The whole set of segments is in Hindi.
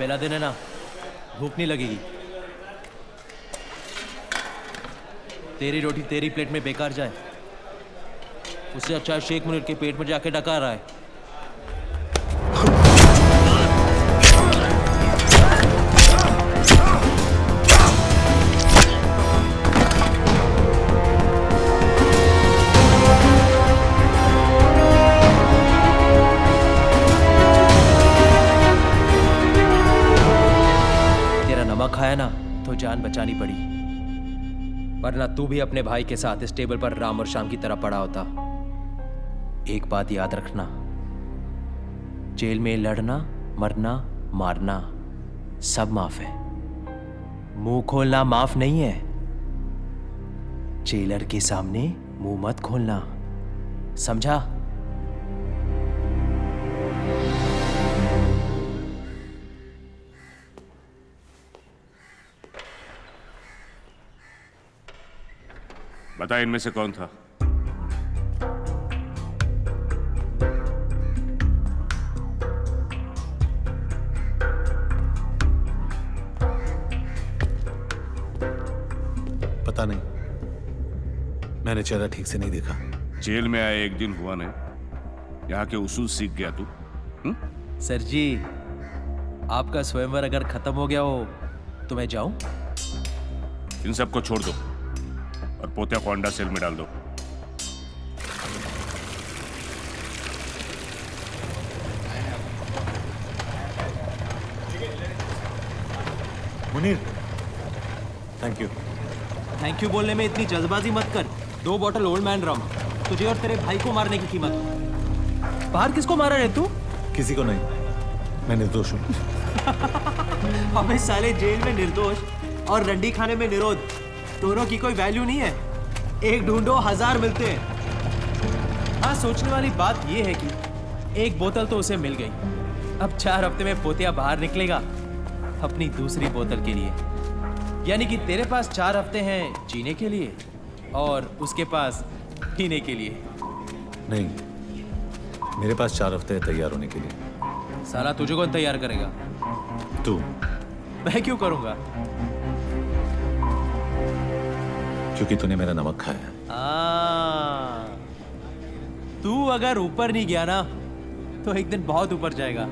पहला दिन है ना, भूख नहीं लगेगी। तेरी रोटी तेरी प्लेट में बेकार जाए, उससे अच्छा शेख मुनीर के पेट में जाके डका रहा है। तेरा नमक खाया ना तो जान बचानी पड़ी, वरना तू भी अपने भाई के साथ इस टेबल पर राम और श्याम की तरह पड़ा होता। एक बात याद रखना, जेल में लड़ना, मरना, मारना सब माफ है, मुंह खोलना माफ नहीं है। जेलर के सामने मुंह मत खोलना, समझा? बता इनमें से कौन था? पता नहीं, मैंने चेहरा ठीक से नहीं देखा। जेल में आए एक दिन हुआ नहीं, यहाँ के उसूल सीख गया तू? सर जी, आपका स्वयंवर अगर खत्म हो गया हो तो मैं जाऊं? इन सबको छोड़ दो और पोतिया को अंडा सेल में डाल दो। Munir, thank you. Thank you बोलने में इतनी जल्दबाजी मत कर। 2 बॉटल ओल्ड मैन रम, तुझे और तेरे भाई को मारने की कीमत। बाहर किसको मारा है तू? किसी को नहीं, मैं निर्दोष हूँ। अबे साले, जेल में निर्दोष और रंडी खाने में निरोध, दोनों की कोई वैल्यू नहीं है। एक ढूंढो 1000 मिलते हैं। हाँ, सोचने वाली बात यह है कि एक बोतल तो उसे मिल गई। अब 4 हफ्ते में पोतिया बाहर निकलेगा अपनी दूसरी बोतल के लिए। यानी कि तेरे पास 4 हफ्ते हैं जीने के लिए और उसके पास पीने के लिए। नहीं, मेरे पास 4 हफ्ते हैं तैयार होने के लिए। साला तुझे कौन तैयार करेगा? तू। मैं क्यों करूंगा? क्योंकि तूने मेरा नमक खाया। तू अगर ऊपर नहीं गया ना तो एक दिन बहुत ऊपर जाएगा।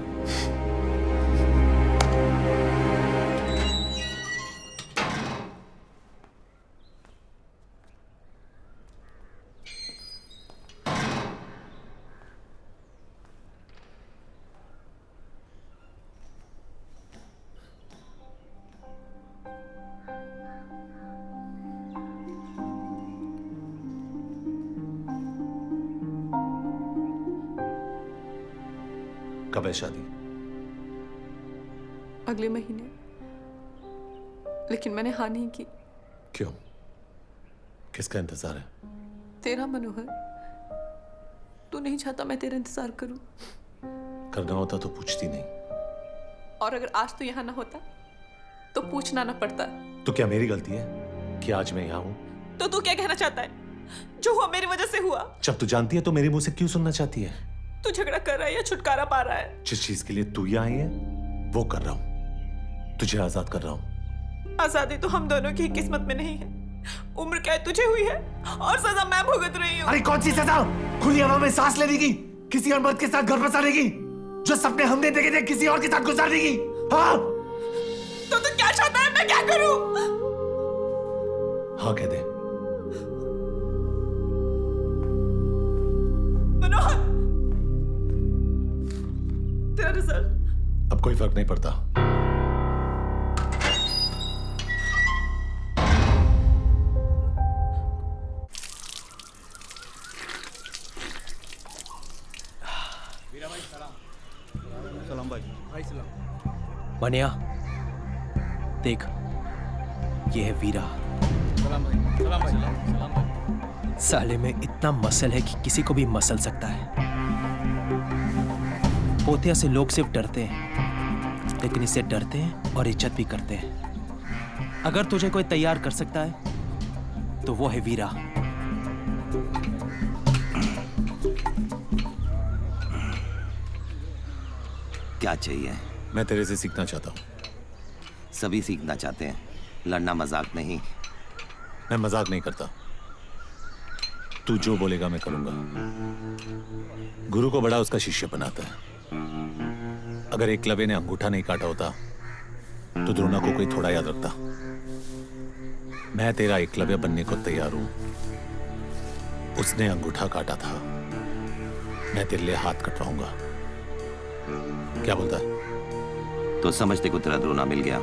कब है शादी? अगले महीने, लेकिन मैंने हाँ नहीं की। क्यों? किसका इंतजार है? तेरा मनोहर, तू नहीं चाहता मैं तेरा इंतजार करूं। करना होता तो पूछती नहीं। और अगर आज तू यहाँ ना होता तो पूछना ना पड़ता। तो क्या मेरी गलती है कि आज मैं यहाँ हूँ? तो तू क्या कहना चाहता है? जो हुआ मेरी वजह से हुआ। जब तू जानती है तो मेरे मुंह से क्यों सुनना चाहती है? तू झगड़ा कर रहा है या छुटकारा पा रहा है? जिस चीज के लिए तू यहाँ आई है वो कर रहा हूँ, तुझे आजाद कर रहा हूँ। आजादी तो हम दोनों की किस्मत में नहीं है। उम्र कैद तुझे हुई है और सजा मैं भुगत रही हूँ। अरे कौन सी सजा? खुली हवा में सांस लेने की, किसी और मर्द के साथ घर बसाने की, जो सपने हमने देखे थे किसी और के साथ गुजारने की। हाँ? तो तू क्या चाहता है मैं क्या करूं? हाँ कह दे। मनोहर, तेरा रिजल्ट। अब कोई फर्क नहीं पड़ता। सलाम भाई सलाम। मनिया देख, ये है वीरा। सलाम भाई। साले में इतना मसल है कि किसी को भी मसल सकता है। पोतिया से लोग सिर्फ डरते हैं, लेकिन इससे डरते हैं और इज्जत भी करते हैं। अगर तुझे कोई तैयार कर सकता है तो वो है वीरा। क्या चाहिए? मैं तेरे से सीखना चाहता हूँ। सभी सीखना चाहते हैं, लड़ना मजाक नहीं। मैं मजाक नहीं करता। तू जो बोलेगा मैं करूंगा। गुरु को बड़ा उसका शिष्य बनाता है। अगर एकलव्य ने अंगूठा नहीं काटा होता तो द्रोणा को कोई थोड़ा याद रखता। मैं तेरा एकलव्य बनने को तैयार हूं। उसने अंगूठा काटा था, मैं तेरे लिए हाथ कटवाऊंगा। क्या बोलता है? तो समझते को तेरा द्रोणा मिल गया।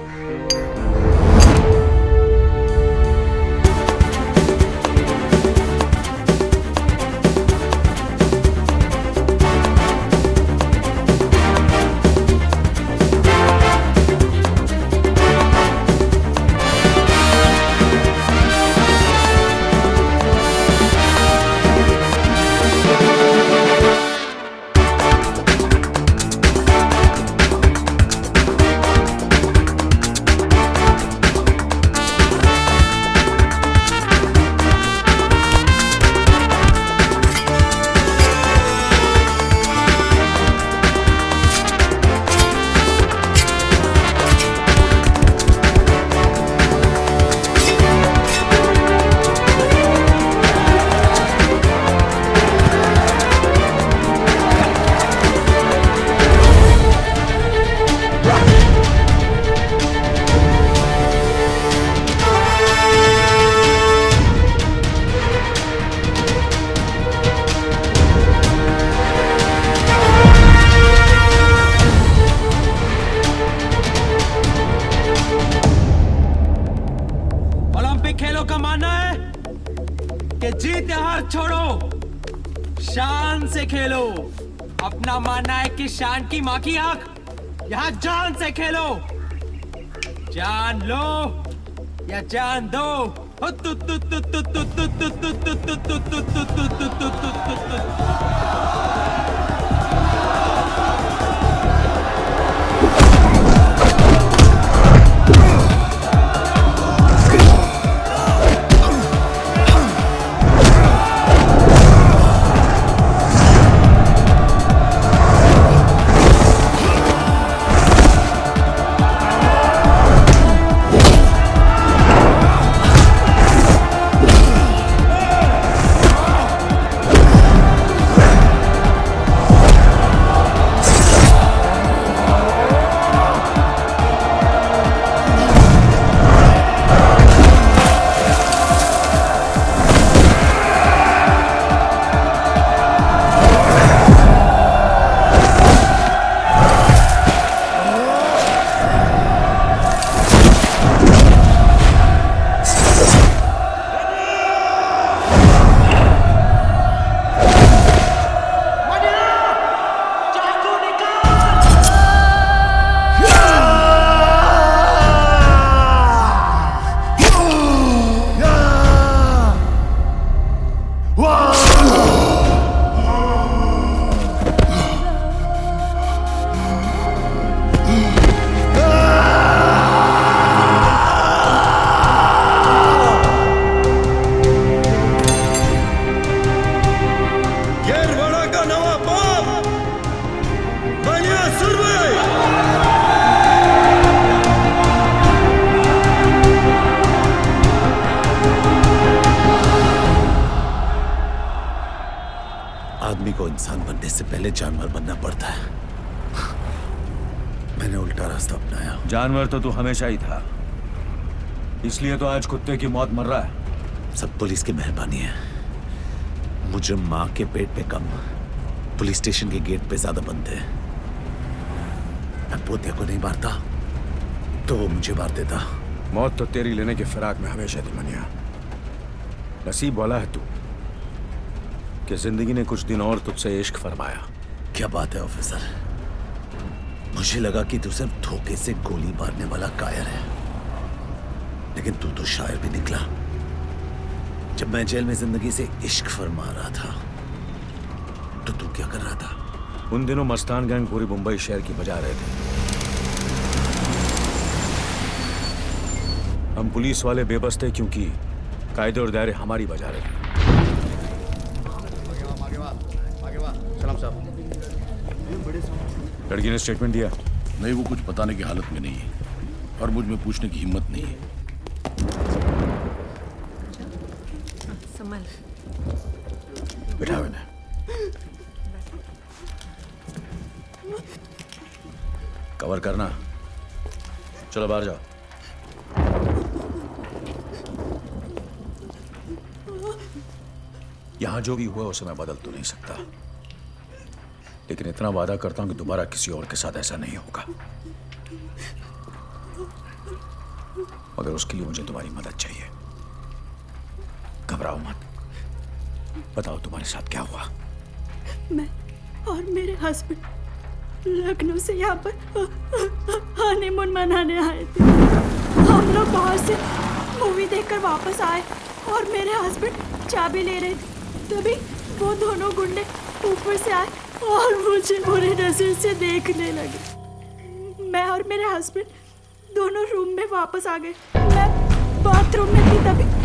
ओलंपिक खेलों का मानना है कि जीत या हार छोड़ो, शान से खेलो। अपना मानना है कि शान की मां की आंख, यहां जान से खेलो। जान लो या जान दो। आदमी को इंसान बनने से पहले जानवर बनना पड़ता है। मैंने उल्टा रास्ता अपनाया। जानवर तो तू हमेशा ही था, इसलिए तो आज कुत्ते की मौत मर रहा है। सब पुलिस की मेहरबानी है। मुजरिम माँ के पेट पे कम, पुलिस स्टेशन के गेट पे ज्यादा बनते हैं। मैं पोते को नहीं मारता तो वो मुझे मार देता। मौत तो तेरी लेने के फिराक में हमेशा थी मनिया। नसीब वाला है तू कि जिंदगी ने कुछ दिन और तुझसे इश्क फरमाया। क्या बात है ऑफिसर, मुझे लगा कि तू सिर्फ धोखे से गोली मारने वाला कायर है, लेकिन तू तो शायर भी निकला। जब मैं जेल में जिंदगी से इश्क फरमा रहा था तो तू क्या कर रहा था? उन दिनों मस्तान गैंग पूरी मुंबई शहर की बजा रहे थे। हम पुलिस वाले बेबस थे क्योंकि कायदे और दायरे हमारी बजा रहे थे। सलाम साहब। लड़की ने स्टेटमेंट दिया। नहीं, वो कुछ बताने की हालत में नहीं है और मुझ में पूछने की हिम्मत नहीं है। संभल। बिठाओ इन्हें। कवर करना। चलो बाहर जाओ। यहां जो भी हुआ उसे मैं बदल तो नहीं सकता, लेकिन इतना वादा करता हूं कि दोबारा किसी और के साथ ऐसा नहीं होगा। मगर उसके लिए मुझे तुम्हारी मदद चाहिए। घबराओ मत। बताओ तुम्हारे साथ क्या हुआ? मैं और मेरे हस्बैंड लखनऊ से यहाँ पर हनीमून मनाने आए थे। हम लोग बाहर से मूवी देखकर वापस आए और मेरे हस्बैंड चाबी ले रहे थे, तभी वो दोनों गुंडे ऊपर से आए और मुझे बुरी नजर से देखने लगे। मैं और मेरे हस्बैंड दोनों रूम में वापस आ गए। मैं बाथरूम में थी तभी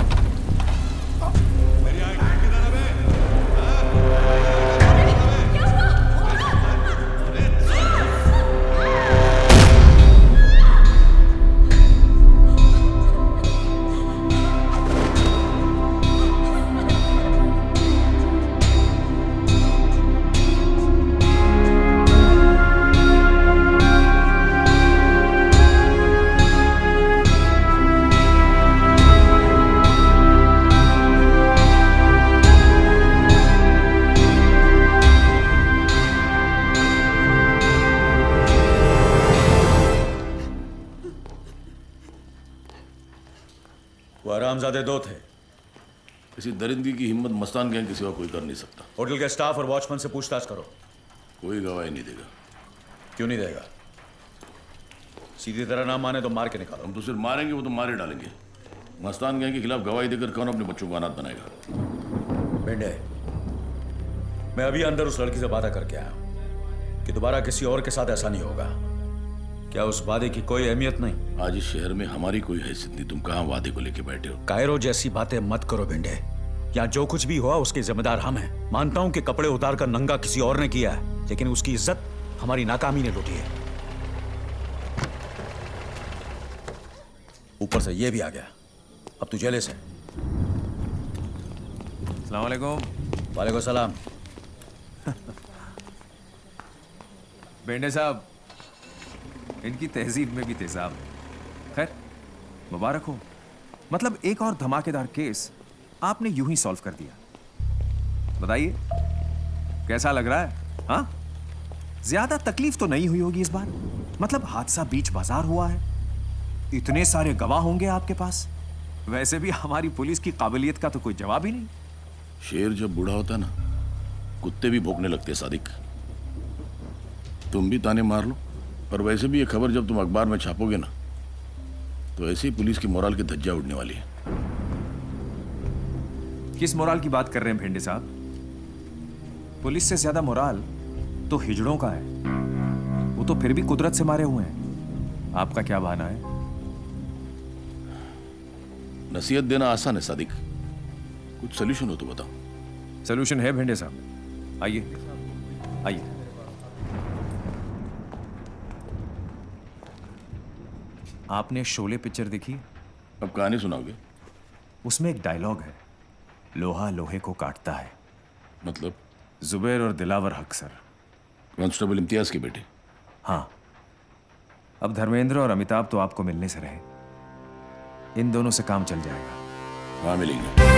वो हरामजादे दो थे। किसी दरिंदगी की हिम्मत मस्तान गैंग के सिवा कोई कर नहीं सकता। होटल के स्टाफ और वॉचमैन से पूछताछ करो। कोई गवाही नहीं देगा। क्यों नहीं देगा? सीधी तरह ना माने तो मार के निकालो। हम तो सिर्फ मारेंगे, वो तो मारे डालेंगे। मस्तान गैंग के खिलाफ गवाही देकर कौन अपने बच्चों को अनाथ बनाएगा? बेंडे, मैं अभी अंदर उस लड़की से बात करके आया हूं कि दोबारा किसी और के साथ ऐसा नहीं होगा। क्या उस वादे की कोई अहमियत नहीं? आज इस शहर में हमारी कोई हैसियत नहीं। तुम कहाँ वादे को लेके बैठे हो? कायरो जैसी बातें मत करो बेंडे। यहाँ जो कुछ भी हुआ उसके जिम्मेदार हम हैं। मानता हूं कि कपड़े उतार कर नंगा किसी और ने किया है, लेकिन उसकी इज्जत हमारी नाकामी ने लूटी है। ऊपर से ये भी आ गया। अब तू जेले से। अस्सलाम वालेकुम। वालेकुम सलाम। बेंडे साहब, इनकी तहजीब में भी तेजाब है। खैर, मुबारक हो। मतलब एक और धमाकेदार केस आपने यूं ही सॉल्व कर दिया। बताइए कैसा लग रहा है? हाँ, ज्यादा तकलीफ तो नहीं हुई होगी इस बार। मतलब हादसा बीच बाजार हुआ है, इतने सारे गवाह होंगे आपके पास। वैसे भी हमारी पुलिस की काबिलियत का तो कोई जवाब ही नहीं। शेर जब बूढ़ा होता है ना, कुत्ते भी भौंकने लगते। सादिक, तुम भी ताने मार लो, पर वैसे भी ये खबर जब तुम अखबार में छापोगे ना, तो ऐसे ही पुलिस की मोराल की धज्जियां उड़ने वाली है। किस मोराल की बात कर रहे हैं भेंडे साहब? पुलिस से ज्यादा मोराल तो हिजड़ों का है। वो तो फिर भी कुदरत से मारे हुए हैं। आपका क्या बहाना है? नसीहत देना आसान है सादिक, कुछ सोल्यूशन हो तो बताओ। सोल्यूशन है भेंडे साहब, आइए आइए। आपने शोले पिक्चर देखी? अब कहानी सुनाओगे? उसमें एक डायलॉग है, लोहा लोहे को काटता है। मतलब? जुबैर और दिलावर हक सर, कांस्टेबल इम्तियाज के बेटे। हाँ, अब धर्मेंद्र और अमिताभ तो आपको मिलने से रहे। इन दोनों से काम चल जाएगा। हाँ, मिलेंगे।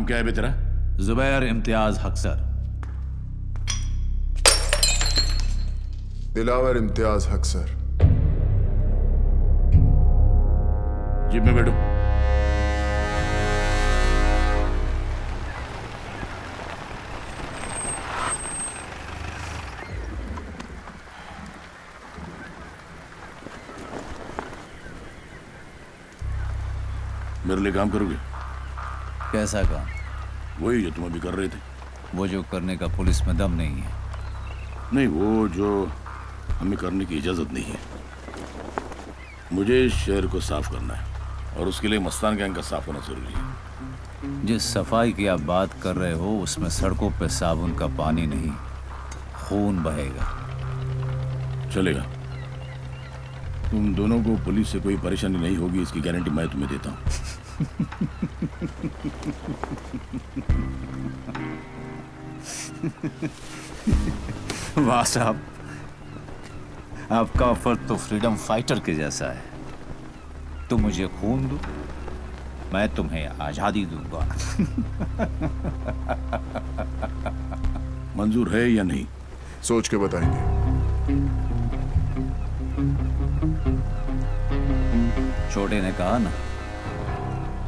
नाम क्या है बे तेरा? जुबैर इम्तियाज हक सर। दिलावर इम्तियाज हक सर। जीप में बैठो। मेरे लिए काम करोगे? कैसा काम? वही जो तुम अभी कर रहे थे। वो जो करने का पुलिस में दम नहीं है। नहीं, वो जो हमें करने की इजाजत नहीं है। मुझे इस शहर को साफ करना है और उसके लिए मस्तान गैंग का साफ होना जरूरी है। जिस सफाई की आप बात कर रहे हो उसमें सड़कों पे साबुन का पानी नहीं, खून बहेगा। चलेगा। तुम दोनों को पुलिस से कोई परेशानी नहीं होगी, इसकी गारंटी मैं तुम्हें देता हूँ। वाह साहब, आपका ऑफर तो फ्रीडम फाइटर के जैसा है। तुम मुझे खून दो, मैं तुम्हें आजादी दूंगा। मंजूर है या नहीं? सोच के बताएंगे। छोटे ने कहा ना,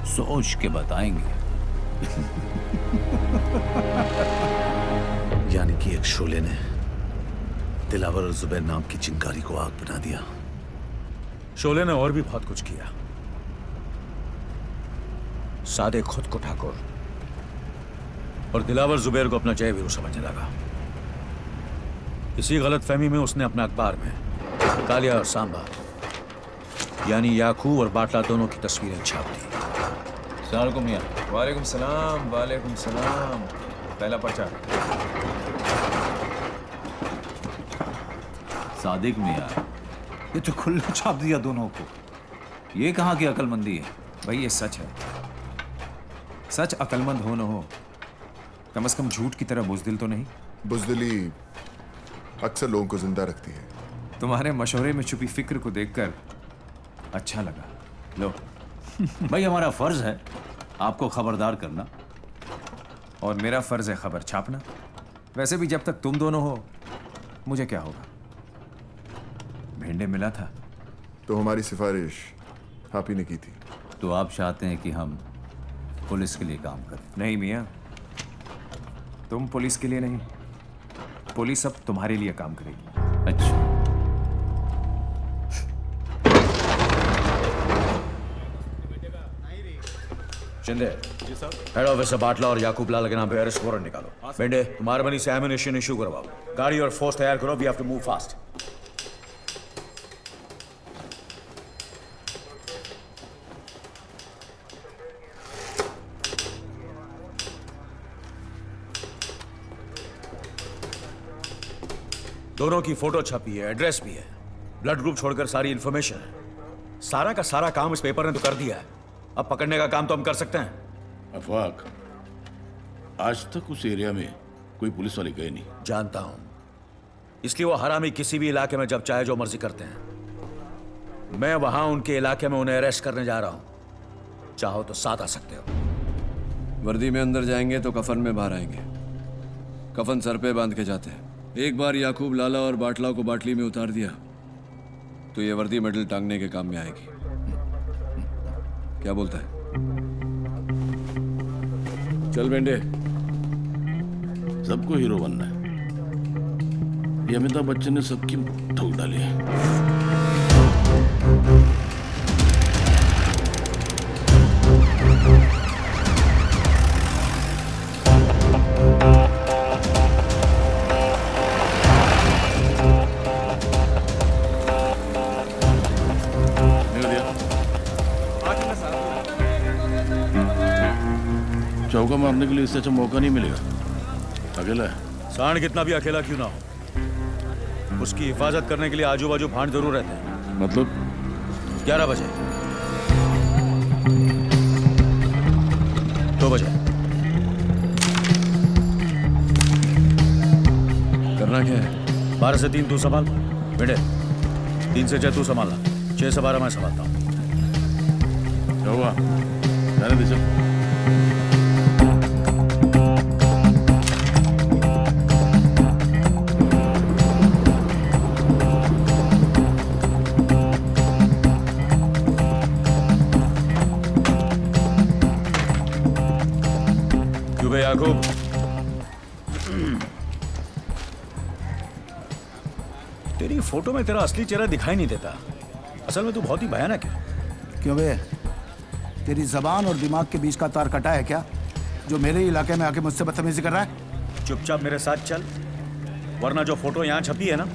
सोच के बताएंगे। यानी कि एक शोले ने दिलावर और जुबैर नाम की चिंगारी को आग बना दिया। शोले ने और भी बहुत कुछ किया। सादे खुद को ठाकुर और दिलावर जुबैर को अपना जय वीरू समझने लगा। इसी गलतफहमी में उसने अपने अखबार में कालिया और सांबा यानी याकूब और बाटला दोनों की तस्वीरें छाप दी। सलाम मियां। वालेकुम सलाम, वालेकुम सलाम। पहला पर्चा। सादिक मियां, ये तो खुला छाप दिया दोनों को। ये कहाँ की अकलमंदी है? भाई ये सच है। सच अकलमंद हो न हो, कम से कम झूठ की तरह बुज़दिल तो नहीं। बुज़दिली अक्सर लोगों को जिंदा रखती है। तुम्हारे मशवरे में छुपी फिक्र को देखकर अच्छा लगा। लो। भाई हमारा फर्ज है आपको खबरदार करना, और मेरा फर्ज है खबर छापना। वैसे भी जब तक तुम दोनों हो मुझे क्या होगा। भेंडे मिला था तो हमारी सिफारिश आप ही ने की थी। तो आप चाहते हैं कि हम पुलिस के लिए काम करें? नहीं मियां, तुम पुलिस के लिए नहीं, पुलिस अब तुम्हारे लिए काम करेगी। अच्छा, शिंदे, हेड ऑफिस से बाटला और याकूब लाल के नाम पे अरेस्ट वारंट निकालो। बेंडे, तुम्हारे बनी से एमिनेशन इशू करवाओ। गाड़ी और फोर्स तैयार करो। We have to move fast. दोनों की फोटो छपी है, एड्रेस भी है, ब्लड ग्रुप छोड़कर सारी इंफॉर्मेशन है। सारा का सारा काम इस पेपर ने तो कर दिया है। अब पकड़ने का काम तो हम कर सकते हैं। अफवाक, आज तक उस एरिया में कोई पुलिस वाले गए नहीं। जानता हूं, इसलिए वो हरामी किसी भी इलाके में जब चाहे जो मर्जी करते हैं। मैं वहां उनके इलाके में उन्हें अरेस्ट करने जा रहा हूं। चाहो तो साथ आ सकते हो। वर्दी में अंदर जाएंगे तो कफन में बाहर आएंगे। कफन सर पे बांध के जाते हैं। एक बार याकूब लाला और बाटला को बाटली में उतार दिया तो ये वर्दी मेडल टांगने के काम में आएगी। क्या बोलता है? चल बेंडे। सबको हीरो बनना है। ये अमिताभ बच्चन ने सबकी ठोक डाली है। चौका मारने के लिए इससे अच्छा मौका नहीं मिलेगा। अकेला है। सांड कितना भी अकेला क्यों ना हो, उसकी हिफाजत करने के लिए आजू बाजू भांड जरूर रहते हैं। मतलब 11 बजे, 2 बजे। करना क्या है? 12 से 3 तू संभाल बेटे, 3 से 6 तू संभालना, 6 से 12 मैं संभालता हूँ। क्या हुआ? जाने दे चल। याकूब, तेरी फोटो में तेरा असली चेहरा दिखाई नहीं देता। असल में तू बहुत ही भयानक है। क्यों बे? तेरी जबान और दिमाग के बीच का तार कटा है क्या, जो मेरे इलाके में आके मुझसे बदतमीजी कर रहा है? चुपचाप मेरे साथ चल, वरना जो फोटो यहाँ छपी है ना,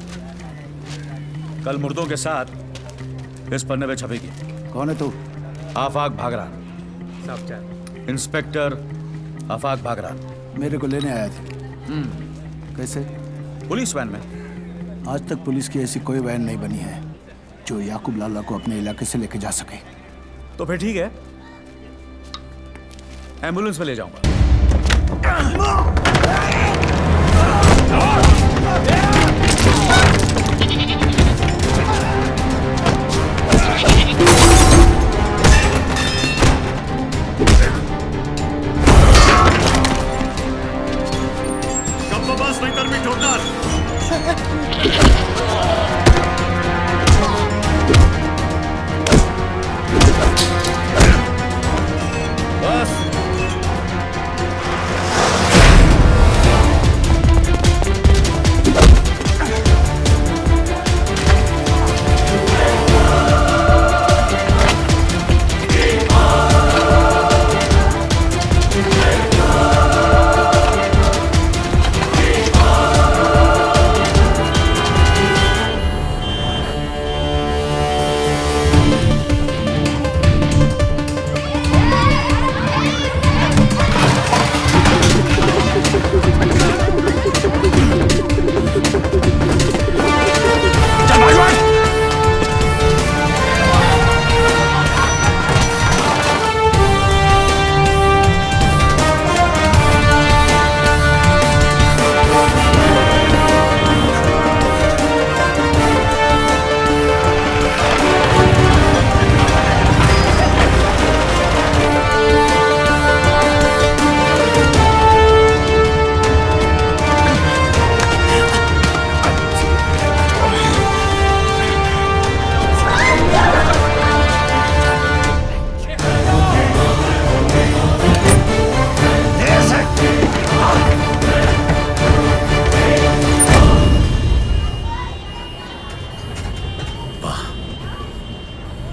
कल मुर्दों के साथ इस पन्ने पे छपेगी। कौन है तू? आफाक भागरान, इंस्पेक्टर आफाक भागरान। मेरे को लेने आया थे। कैसे? पुलिस वैन में। आज तक पुलिस की ऐसी कोई वैन नहीं बनी है जो याकूब लाला को अपने इलाके से लेके जा सके। तो फिर ठीक है, एम्बुलेंस में ले जाऊंगा।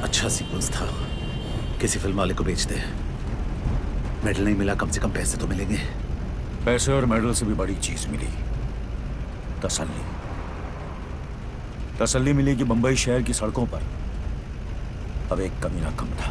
अच्छा सीक्वेंस था। किसी फिल्म वाले को बेच दे। मेडल नहीं मिला, कम से कम पैसे तो मिलेंगे। पैसे और मेडल से भी बड़ी चीज मिली, तसल्ली। तसल्ली मिली कि मुंबई शहर की सड़कों पर अब एक कमीना कम था।